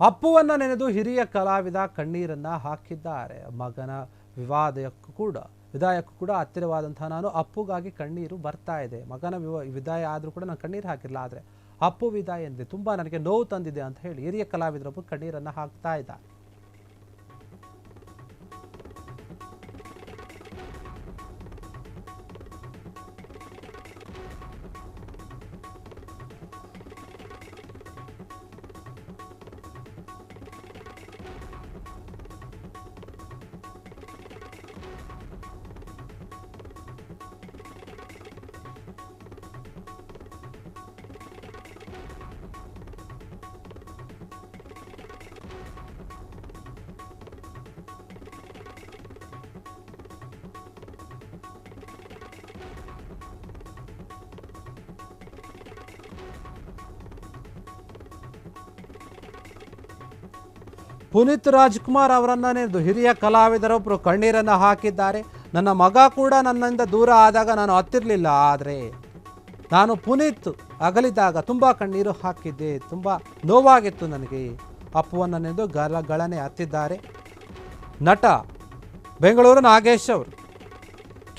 ಅಪ್ಪುವನ್ನ ನೆನೆದು ಹಿರಿಯ ಕಲಾವಿದ ಕಣ್ಣೀರನ್ನ ಹಾಕಿದ್ದಾರೆ. ಮಗನ ವಿದಾಯಕ್ಕೂ ಕೂಡ ಹತ್ತಿರವಾದಂತಹ ನಾನು ಅಪ್ಪುಗಾಗಿ ಕಣ್ಣೀರು ಬರ್ತಾ ಇದೆ. ಮಗನ ವಿದಾಯ ಆದರೂ ಕೂಡ ನಾನು ಕಣ್ಣೀರು ಹಾಕಿರಲಿಲ್ಲ, ಆದರೆ ಅಪ್ಪು ವಿದಾಯ ಎಂದಿದೆ ತುಂಬಾ ನನಗೆ ನೋವು ತಂದಿದೆ ಅಂತ ಹೇಳಿ ಹಿರಿಯ ಕಲಾವಿದರೊಬ್ಬರು ಕಣ್ಣೀರನ್ನ ಹಾಕ್ತಾ ಇದ್ದಾರೆ. ಪುನೀತ್ ರಾಜ್ಕುಮಾರ್ ಅವರನ್ನ ನೆನೆದು ಹಿರಿಯ ಕಲಾವಿದರೊಬ್ಬರು ಕಣ್ಣೀರನ್ನು ಹಾಕಿದ್ದಾರೆ. ನನ್ನ ಮಗ ಕೂಡ ನನ್ನಿಂದ ದೂರ ಆದಾಗ ನಾನು ಹತ್ತಿರಲಿಲ್ಲ, ಆದರೆ ನಾನು ಪುನೀತ್ ಅಗಲಿದಾಗ ತುಂಬ ಕಣ್ಣೀರು ಹಾಕಿದ್ದೆ, ತುಂಬ ನೋವಾಗಿತ್ತು ನನಗೆ. ಅಪ್ಪುವನ್ನು ನೆನೆದು ಗಳನೆ ಹತ್ತಿದ್ದಾರೆ ನಟ ಬೆಂಗಳೂರು ನಾಗೇಶ್ ಅವರು.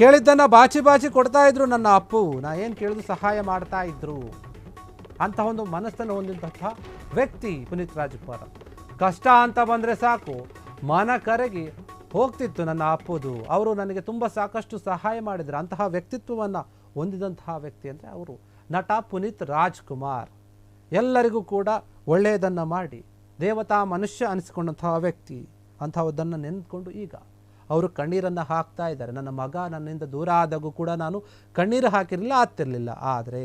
ಕೇಳಿದ್ದನ್ನು ಬಾಚಿ ಕೊಡ್ತಾ ಇದ್ರು ನನ್ನ ಅಪ್ಪು, ನಾ ಏನು ಕೇಳಿದ್ರು ಸಹಾಯ ಮಾಡ್ತಾ ಇದ್ರು ಅಂತ ಒಂದು ಮನಸ್ಸನ್ನು ಹೊಂದಿದಂತಹ ವ್ಯಕ್ತಿ ಪುನೀತ್ ರಾಜ್ಕುಮಾರ್. ಕಷ್ಟ ಅಂತ ಬಂದರೆ ಸಾಕು ಮನ ಕರಗಿ ಹೋಗ್ತಿತ್ತು ನನ್ನ ಅಪ್ಪುದು. ಅವರು ನನಗೆ ತುಂಬ ಸಾಕಷ್ಟು ಸಹಾಯ ಮಾಡಿದ್ರು. ಅಂತಹ ವ್ಯಕ್ತಿತ್ವವನ್ನು ಹೊಂದಿದಂತಹ ವ್ಯಕ್ತಿ ಅಂದರೆ ಅವರು ನಟ ಪುನೀತ್ ರಾಜ್ಕುಮಾರ್. ಎಲ್ಲರಿಗೂ ಕೂಡ ಒಳ್ಳೆಯದನ್ನು ಮಾಡಿ ದೇವತಾ ಮನುಷ್ಯ ಅನಿಸಿಕೊಂಡಂತಹ ವ್ಯಕ್ತಿ. ಅಂತಹದನ್ನು ನೆನೆದುಕೊಂಡು ಈಗ ಅವರು ಕಣ್ಣೀರನ್ನು ಹಾಕ್ತಾ ಇದ್ದಾರೆ. ನನ್ನ ಮಗ ನನ್ನಿಂದ ದೂರ ಆದಾಗೂ ಕೂಡ ನಾನು ಕಣ್ಣೀರು ಹಾಕಿರಲಿಲ್ಲ, ಆಗ್ತಿರಲಿಲ್ಲ, ಆದರೆ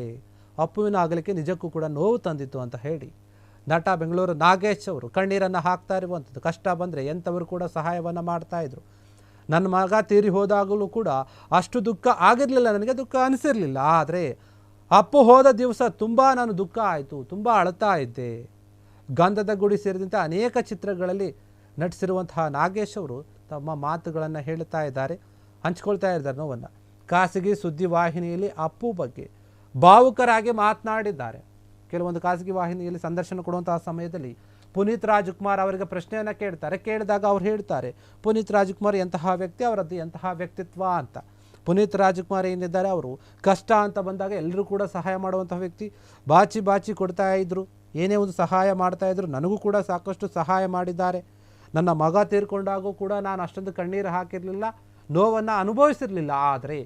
ಅಪ್ಪುವಿನ ಅಗಲಿಕೆ ನಿಜಕ್ಕೂ ಕೂಡ ನೋವು ತಂದಿತ್ತು ಅಂತ ಹೇಳಿ ನಟ ಬೆಂಗಳೂರು ನಾಗೇಶ್ ಅವರು ಕಣ್ಣೀರನ್ನು ಹಾಕ್ತಾ ಇರುವಂಥದ್ದು. ಕಷ್ಟ ಬಂದರೆ ಎಂಥವರು ಕೂಡ ಸಹಾಯವನ್ನು ಮಾಡ್ತಾಯಿದ್ರು. ನನ್ನ ಮಗ ತೀರಿ ಹೋದಾಗಲೂ ಕೂಡ ಅಷ್ಟು ದುಃಖ ಆಗಿರಲಿಲ್ಲ, ನನಗೆ ದುಃಖ ಅನಿಸಿರಲಿಲ್ಲ, ಆದರೆ ಅಪ್ಪು ಹೋದ ದಿವಸ ತುಂಬ ನಾನು ದುಃಖ ಆಯಿತು, ತುಂಬ ಅಳ್ತಾ ಇದ್ದೆ. ಗಂಧದ ಗುಡಿ ಸೇರಿದಂತೆ ಅನೇಕ ಚಿತ್ರಗಳಲ್ಲಿ ನಟಿಸಿರುವಂತಹ ನಾಗೇಶ್ ಅವರು ತಮ್ಮ ಮಾತುಗಳನ್ನು ಹೇಳ್ತಾ ಇದ್ದಾರೆ, ಹಂಚ್ಕೊಳ್ತಾ ಇದ್ದಾರೆ ನೋವನ್ನು. ಖಾಸಗಿ ಸುದ್ದಿವಾಹಿನಿಯಲ್ಲಿ ಅಪ್ಪು ಬಗ್ಗೆ ಭಾವುಕರಾಗಿ ಮಾತನಾಡಿದ್ದಾರೆ. ಕೆಲವೊಂದು ಖಾಸಗಿ ವಾಹಿನಿಯಲ್ಲಿ ಸಂದರ್ಶನ ಕೊಡುವಂತಹ ಸಮಯದಲ್ಲಿ ಪುನೀತ್ ರಾಜ್ಕುಮಾರ್ ಅವರಿಗೆ ಪ್ರಶ್ನೆಯನ್ನು ಕೇಳಿದಾಗ ಅವ್ರು ಹೇಳ್ತಾರೆ, ಪುನೀತ್ ರಾಜ್ಕುಮಾರ್ ಎಂತಹ ವ್ಯಕ್ತಿ, ಅವರದ್ದು ಎಂತಹ ವ್ಯಕ್ತಿತ್ವ ಅಂತ. ಪುನೀತ್ ರಾಜ್ಕುಮಾರ್ ಏನಿದ್ದಾರೆ, ಅವರು ಕಷ್ಟ ಅಂತ ಬಂದಾಗ ಎಲ್ಲರೂ ಕೂಡ ಸಹಾಯ ಮಾಡುವಂಥ ವ್ಯಕ್ತಿ. ಬಾಚಿ ಕೊಡ್ತಾ ಇದ್ರು, ಏನೇ ಒಂದು ಸಹಾಯ ಮಾಡ್ತಾಯಿದ್ರು. ನನಗೂ ಕೂಡ ಸಾಕಷ್ಟು ಸಹಾಯ ಮಾಡಿದ್ದಾರೆ. ನನ್ನ ಮಗ ತೀರ್ಕೊಂಡಾಗೂ ಕೂಡ ನಾನು ಅಷ್ಟೊಂದು ಕಣ್ಣೀರು ಹಾಕಿರಲಿಲ್ಲ, ನೋವನ್ನು ಅನುಭವಿಸಿರಲಿಲ್ಲ, ಆದರೆ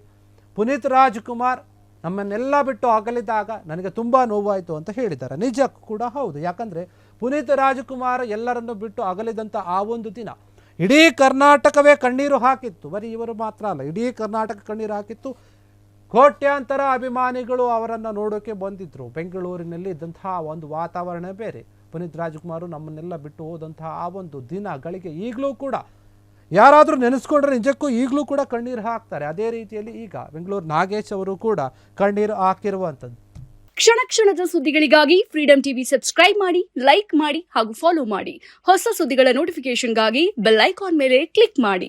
ಪುನೀತ್ ರಾಜ್ಕುಮಾರ್ ನಮ್ಮನ್ನೆಲ್ಲ ಬಿಟ್ಟು ಅಗಲಿದಾಗ ನನಗೆ ತುಂಬ ನೋವಾಯಿತು ಅಂತ ಹೇಳಿದ್ದಾರೆ. ನಿಜಕ್ಕೂ ಕೂಡ ಹೌದು. ಯಾಕಂದರೆ ಪುನೀತ್ ರಾಜ್ಕುಮಾರ್ ಎಲ್ಲರನ್ನು ಬಿಟ್ಟು ಅಗಲಿದಂಥ ಆ ಒಂದು ದಿನ ಇಡೀ ಕರ್ನಾಟಕವೇ ಕಣ್ಣೀರು ಹಾಕಿತ್ತು. ಬರೀ ಇವರು ಮಾತ್ರ ಅಲ್ಲ, ಇಡೀ ಕರ್ನಾಟಕ ಕಣ್ಣೀರು ಹಾಕಿತ್ತು. ಕೋಟ್ಯಾಂತರ ಅಭಿಮಾನಿಗಳು ಅವರನ್ನು ನೋಡೋಕ್ಕೆ ಬಂದಿದ್ದರು. ಬೆಂಗಳೂರಿನಲ್ಲಿ ಇದ್ದಂತಹ ಒಂದು ವಾತಾವರಣ ಬೇರೆ. ಪುನೀತ್ ರಾಜ್ಕುಮಾರ್ ನಮ್ಮನ್ನೆಲ್ಲ ಬಿಟ್ಟು ಹೋದಂತಹ ಆ ಒಂದು ದಿನಗಳಿಗೆ ಈಗಲೂ ಕೂಡ ಯಾರಾದರೂ ನೆನೆಸ್ಕೊಂಡ್ರೆ ನಿಜಕ್ಕೂ ಈಗಲೂ ಕೂಡ ಕಣ್ಣೀರು ಹಾಕ್ತಾರೆ. ಅದೇ ರೀತಿಯಲ್ಲಿ ಈಗ ಬೆಂಗಳೂರು ನಾಗೇಶ್ ಅವರು ಕೂಡ ಕಣ್ಣೀರು ಹಾಕಿರುವಂಥದ್ದು. ಕ್ಷಣ ಕ್ಷಣದ ಸುದ್ದಿಗಳಿಗಾಗಿ ಫ್ರೀಡಂ ಟಿವಿ ಸಬ್ಸ್ಕ್ರೈಬ್ ಮಾಡಿ, ಲೈಕ್ ಮಾಡಿ ಹಾಗೂ ಫಾಲೋ ಮಾಡಿ. ಹೊಸ ಸುದ್ದಿಗಳ ನೋಟಿಫಿಕೇಶನ್ಗಾಗಿ ಬೆಲ್ ಐಕಾನ್ ಮೇಲೆ ಕ್ಲಿಕ್ ಮಾಡಿ.